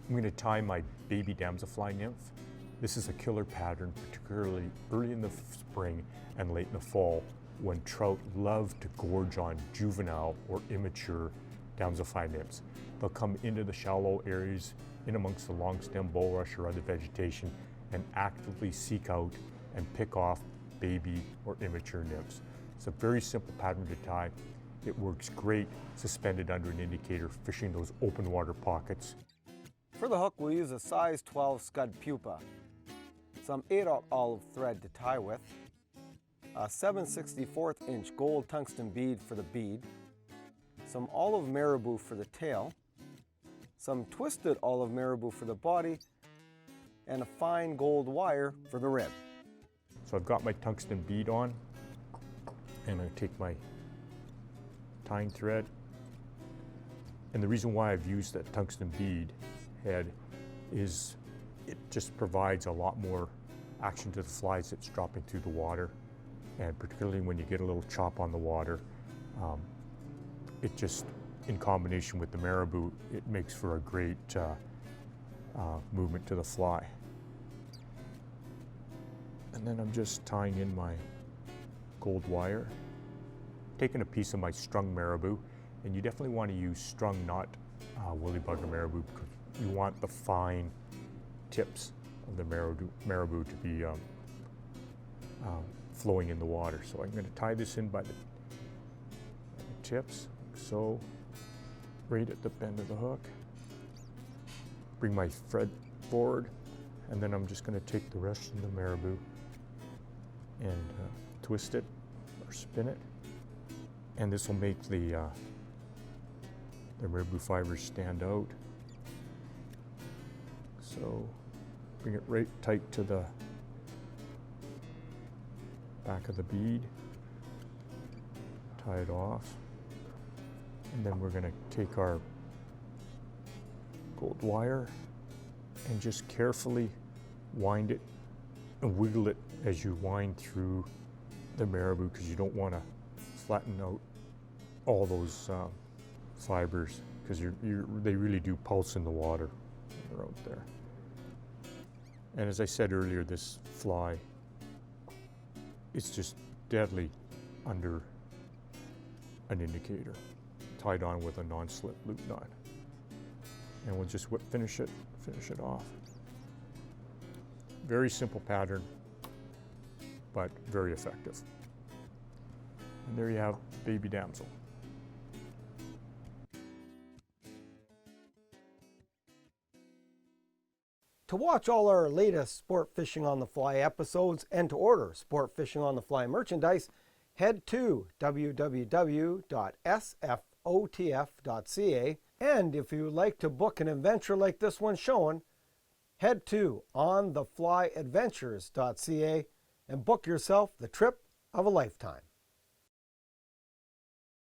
I'm going to tie my baby Damselfly Nymph. This is a killer pattern, particularly early in the spring and late in the fall, when trout love to gorge on juvenile or immature Damselfly nymphs. They'll come into the shallow areas in amongst the long stem bulrush or other vegetation and actively seek out and pick off baby or immature nymphs. It's a very simple pattern to tie. It works great suspended under an indicator, fishing those open water pockets. For the hook, we'll use a size 12 Scud pupa, some 8/0 olive thread to tie with, a 7/64 inch gold tungsten bead for the bead, some olive marabou for the tail, some twisted olive marabou for the body, and a fine gold wire for the rib. So I've got my tungsten bead on, and I take my tying thread. And the reason why I've used that tungsten bead head is it just provides a lot more action to the fly as it's dropping through the water, and particularly when you get a little chop on the water, it just, in combination with the marabou, it makes for a great movement to the fly. And then I'm just tying in my gold wire, taking a piece of my strung marabou, and you definitely want to use strung, not woolly bugger marabou, because you want the fine tips of the marabou to be flowing in the water. So I'm going to tie this in by the tips, like so, right at the bend of the hook. Bring my thread forward, and then I'm just going to take the rest of the marabou and twist it or spin it, and this will make the marabou fibers stand out. So bring it right tight to the back of the bead, tie it off, and then we're going to take our gold wire and just carefully wind it and wiggle it as you wind through the marabou, because you don't want to flatten out all those fibers, because they really do pulse in the water when they're out there. And as I said earlier, this fly, it's just deadly under an indicator, tied on with a non-slip loop knot. And we'll just finish it off. Very simple pattern, but very effective. And there you have baby damsel. To watch all our latest Sport Fishing on the Fly episodes and to order Sport Fishing on the Fly merchandise, head to www.sfotf.ca. And if you would like to book an adventure like this one shown, head to ontheflyadventures.ca and book yourself the trip of a lifetime.